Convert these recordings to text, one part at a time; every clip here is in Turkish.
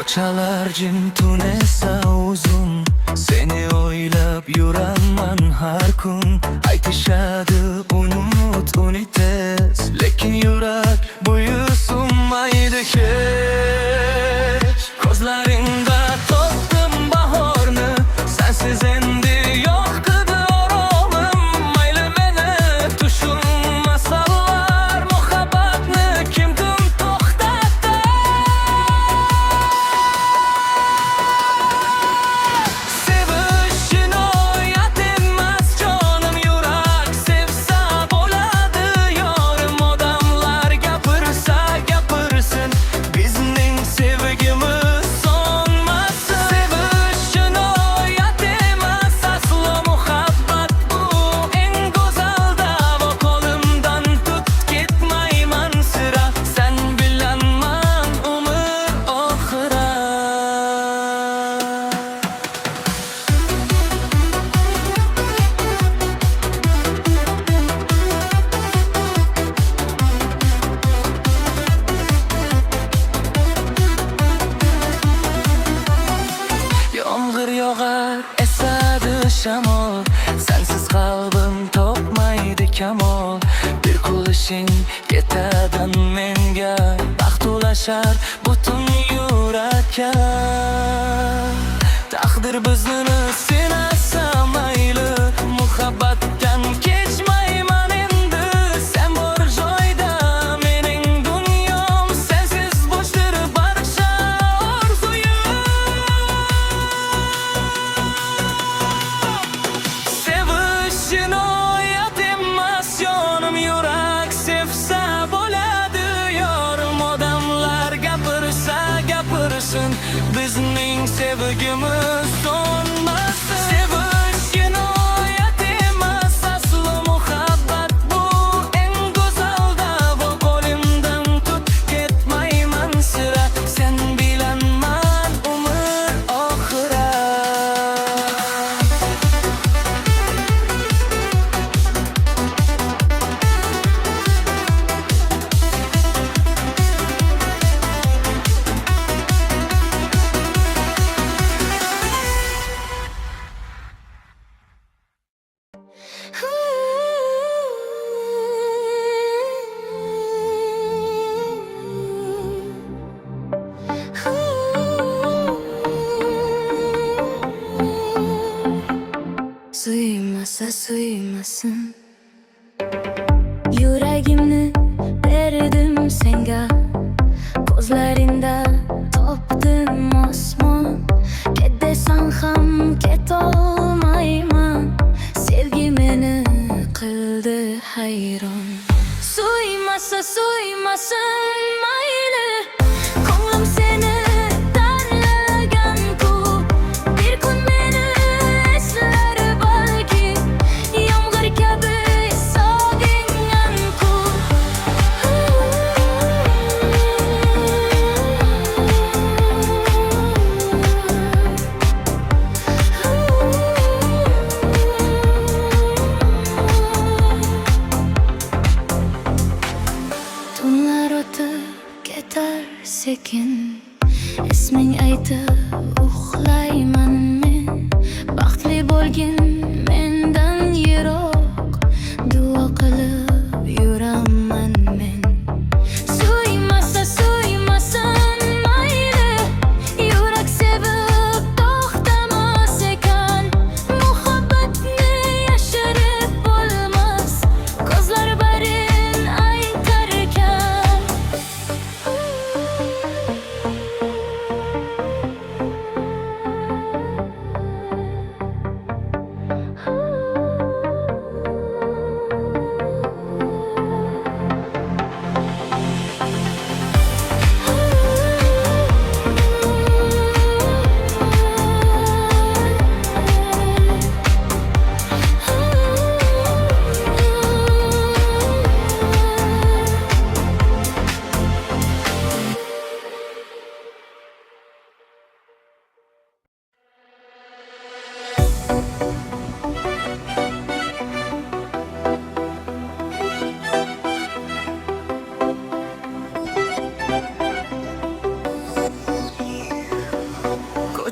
Çalar jin tun esa uzun, seni oylab yuraman har kun. Aytishadi unut tez, lekin yurak buyi sunmaydi hech. Ko'zlaringda topdim bahorni, sensiz endi yo'q qidirolim. Mayli meni tushunmasalar, muhabbatni kimdir to'xtatdi. Sevish jinoyat emas jonim, yurak sevsa bo'ladi yorim. Odamlar gapirsa gapirsin, bizning sevgimiz so'nmasin. Sevish jinoyat emas, aslo muhabbat bu eng go'zal davo. Qo'limdan tut, ketmayman sira, sen bilanman umr oxira. Yomg'ir yog'ar, esadi shamol, sensiz qalbim topmaydi kamol. Bir kulishing yetadi menga, baxt ulashar butun yurakka. Taqdir bizni sinasa mayli, muhabbatdan kechmayman endi. Sen bor joyda mening dunyom, sensiz bo'shdir barcha orzuyim. Sevish jinoyat emas jonim, yurak sevsa bo'ladi yorim. Odamlar gapirsa gapirsin, bizning sevgimiz so'nmasin. Sevish jinoyat emas, aslo muhabbat bu eng go'zal davo. Qo'limdan tut, ketmayman sira, sen bilanman umr oxira. Suymasa suymasin, yuragimni berdim senga. Ko'zlaringda topdim osmon, ket desang ham ketolmayman. Sevgi meni qildi hayron. Suymasa suymasin mayli, ko'nglim seni tanlagan-ku. Bir kun meni eslar balki, yomg'ir kabi sog'ingan-ku. Tunlar o'tib ketar sekin, isming aytib uxlayman men. Baxtli bo'lgin mendan yiroq, duo qilib yuraman men. Suymasa suymasin mayli, yurak sevib to'xtamas ekan. Muhabbatni yashirib bo'lmas, ko'zlar barin aytar ekan.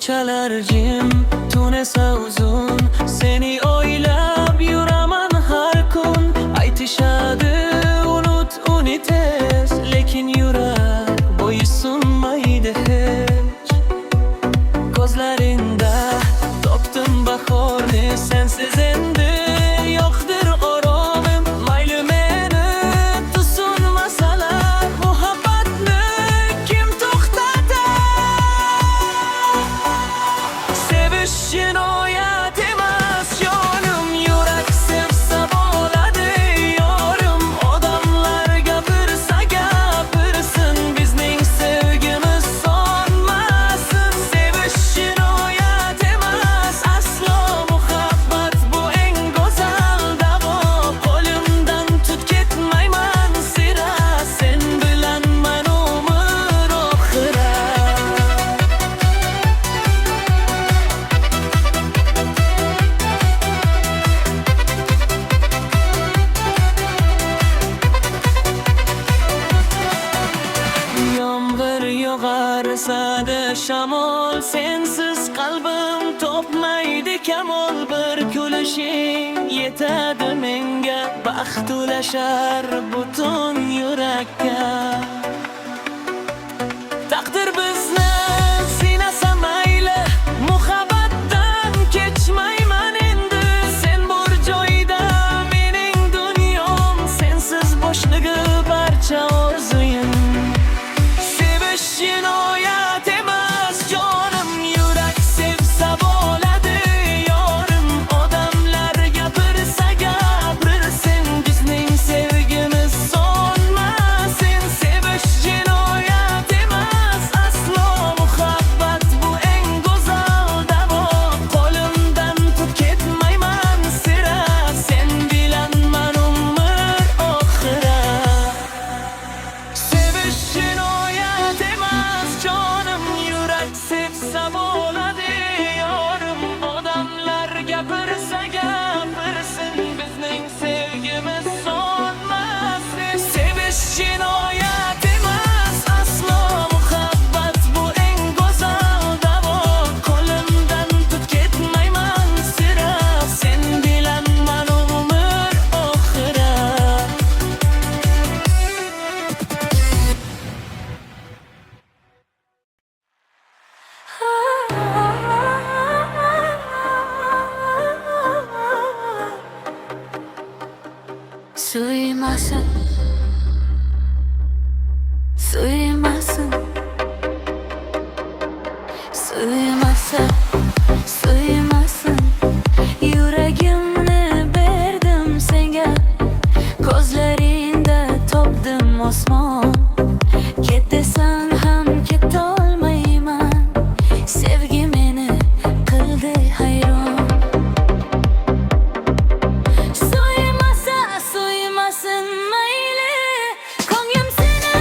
Ko'chalar jim, tun esa uzun. Seni o'ylab yuraman har kun. Aytishadi unut uni tez, lekin yurak bo'ysunmaydi hech. Ko'zlaringda topdim bahorni, sensiz endi yo'qdir oromim. Mayli meni tusunmasalar, muhabbatni kim to'xtatar? Sevish jinoyat emas jonim, yurak sevsa bo'ladi yorim. Odamlar gapirsa gapirsin, bizning sevgimiz so'nmasin. Sevish jinoyat emas aslo, muhabbat bu eng go'zal davo. Qo'limdan tut ketmayman sira, sen bilanman umr oxira. Yomg'ir yog'arsa-da shamol, sensiz qalbim topmaydi kamol. Bir kulishing yetadi menga, baxt ulashar butun yurakka. Taqdir bizni sinasa mayli, muhabbatdan kechmayman endi. Sen bor joyda mening dunyom, sensiz bo'shligi barcha orzuyim. Sevish jinoyat emas jonim, yurak sevsa bo'ladi yorim. Odamlar gapirsa gapirsin, bizning sevgimiz so'nmasin. Sevish jinoyat emas aslo, muhabbat bu eng go'zal davo. Qo'limdan tut ketmayman sira, sen bilanman umr oxira. Sevish jinoyat emas jonim, yurak sevsa bo'ladi yorim. Odamlar gapirsa gapirsin, bizning sevgimiz so'nmasin. Sevish jinoyat emas aslo, muhabbat bu eng go'zal davo. Qo'limdan tut ketmayman sira, sen bilanman umr oxira. Suymasin, suymasin, suymasin, suymasin. Yuragimni berdim senga, ko'zlaringda topdim osmon. Ket desang ham ketolmayman, sevgi meni qildi hayron. Suymasa suymasin mayli, ko'nglim seni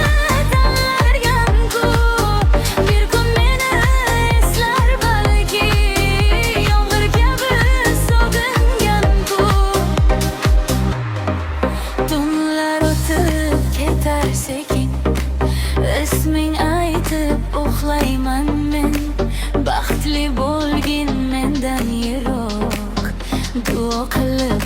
tanlargan-ku. Bir kun meni eslar balki, yomg'ir kabi sog'ingan-ku. Tunlar o'tib ketar sekin, isming aytib uxlayman men. Baxtli bo'lgin mendan yiroq, duo qilib